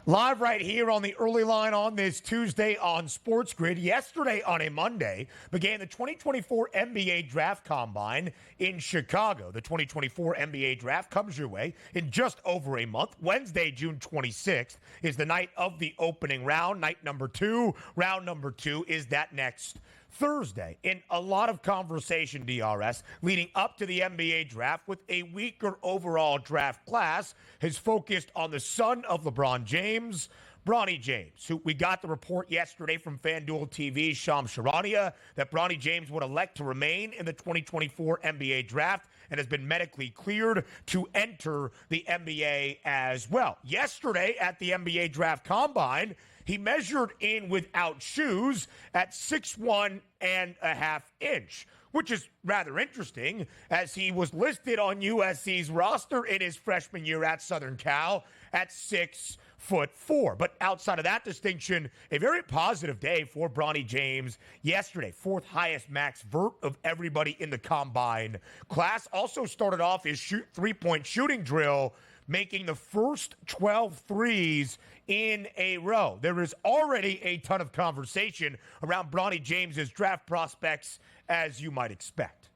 Live right here on the early line on this Tuesday on SportsGrid. Yesterday on a Monday began the 2024 NBA Draft Combine in Chicago. The 2024 NBA Draft comes your way in just over a month. Wednesday, June 26th is the night of the opening round, night number 2. Round number 2 is that next Thursday. In a lot of conversation, DRS, leading up to the NBA draft with a weaker overall draft class, has focused on the son of LeBron James, Bronny James, who we got the report yesterday from FanDuel TV's Shams Charania that Bronny James would elect to remain in the 2024 NBA draft and has been medically cleared to enter the NBA as well. Yesterday at the NBA Draft Combine, he measured in without shoes at 6'1.5", which is rather interesting as he was listed on USC's roster in his freshman year at Southern Cal at 6'4". But outside of that distinction, a very positive day for Bronny James yesterday. Fourth highest max vert of everybody in the combine class. Also started off his three-point shooting drill, making the first 12 threes in a row. There is already a ton of conversation around Bronny James's draft prospects, as you might expect.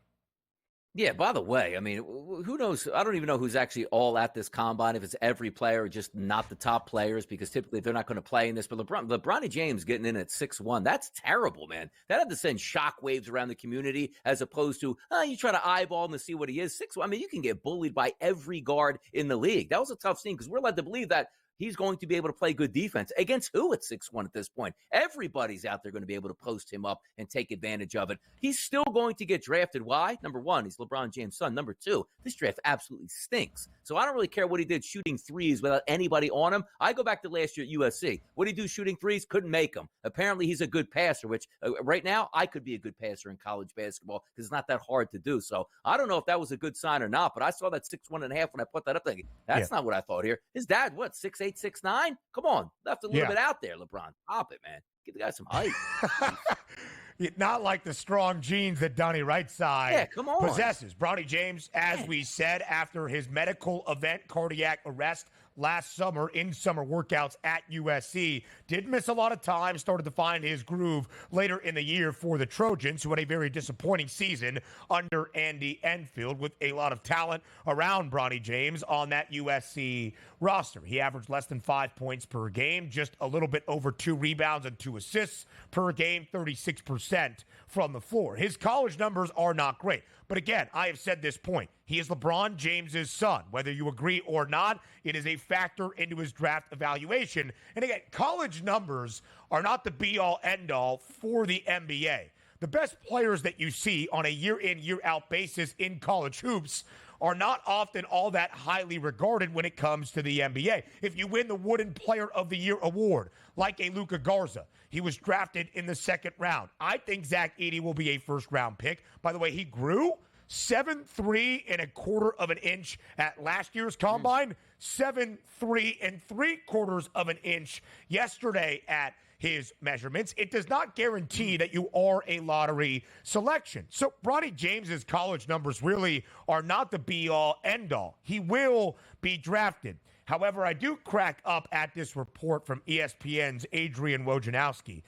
Yeah, by the way, I mean, who knows? I don't even know who's actually all at this combine, if it's every player or just not the top players, because typically they're not going to play in this. But Bronny James getting in at 6'1", that's terrible, man. That had to send shockwaves around the community as opposed to, you try to eyeball him to see what he is. 6'1", I mean, you can get bullied by every guard in the league. That was a tough scene because we're led to believe that he's going to be able to play good defense. Against who at 6'1" at this point? Everybody's out there going to be able to post him up and take advantage of it. He's still going to get drafted. Why? Number one, he's LeBron James' son. Number two, this draft absolutely stinks. So I don't really care what he did shooting threes without anybody on him. I go back to last year at USC. What did he do shooting threes? Couldn't make them. Apparently he's a good passer, which right now I could be a good passer in college basketball because it's not that hard to do. So I don't know if that was a good sign or not, but I saw that 6'1.5" when I put that up thinking, that's not what I thought here. His dad, what, 6'8", 6'9"? Come on, left a little bit out there, LeBron. Stop it, man. Give the guy some height. Not like the strong genes that Donnie Rightside possesses. Bronny James, as we said, after his medical event, cardiac arrest last summer in summer workouts at USC, did miss a lot of time, started to find his groove later in the year for the Trojans, who had a very disappointing season under Andy Enfield with a lot of talent around Bronny James on that USC roster. He averaged less than 5 points per game, just a little bit over 2 rebounds and 2 assists per game, 36% from the floor. His college numbers are not great. But again, I have said this point. He is LeBron James's son. Whether you agree or not, it is a factor into his draft evaluation. And again, college numbers are not the be-all, end-all for the NBA. The best players that you see on a year-in, year-out basis in college hoops are not often all that highly regarded when it comes to the NBA. If you win the Wooden Player of the Year award, like a Luka Garza, he was drafted in the second round. I think Zach Edey will be a first-round pick. By the way, he grew 7'3¼ inch at last year's combine, 7'3¾ yesterday at his measurements. It does not guarantee that you are a lottery selection. So Bronny James's college numbers really are not the be-all, end-all. He will be drafted. However, I do crack up at this report from ESPN's Adrian Wojnarowski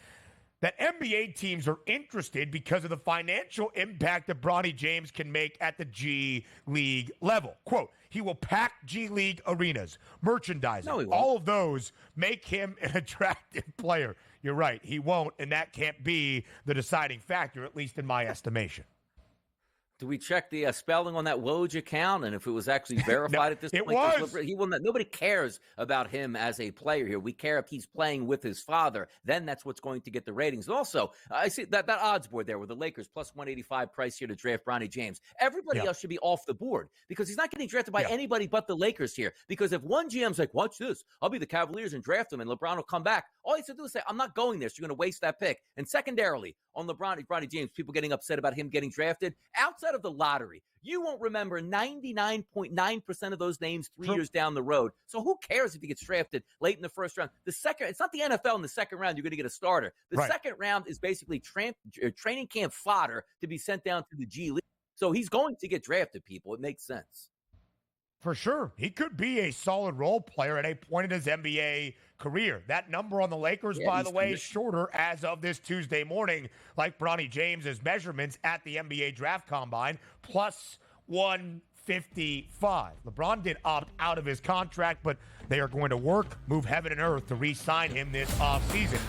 that NBA teams are interested because of the financial impact that Bronny James can make at the G League level. Quote, he will pack G League arenas, merchandising, all of those make him an attractive player. You're right, he won't, and that can't be the deciding factor, at least in my estimation. Do we check the spelling on that Woj account and if it was actually verified at this point? It was. He will not, nobody cares about him as a player here. We care if he's playing with his father. Then that's what's going to get the ratings. And also, I see that odds board there with the Lakers plus 185 price here to draft Bronny James. Everybody else should be off the board because he's not getting drafted by anybody but the Lakers here. Because if one GM's like, watch this, I'll be the Cavaliers and draft him and LeBron will come back. All he has to do is say, I'm not going there, so you're going to waste that pick. And secondarily, on Bronny James, people getting upset about him getting drafted. Outside of the lottery, you won't remember 99.9% of those names 3 years down the road. So who cares if he gets drafted late in the first round? It's not the NFL in the second round you're going to get a starter. The second round is basically training camp fodder to be sent down to the G League. So he's going to get drafted, people. It makes sense. For sure. He could be a solid role player at a point in his NBA career. That number on the Lakers, by the way, is shorter as of this Tuesday morning, like Bronny James's measurements at the NBA Draft Combine, plus 155. LeBron did opt out of his contract, but they are going to move heaven and earth to re-sign him this offseason.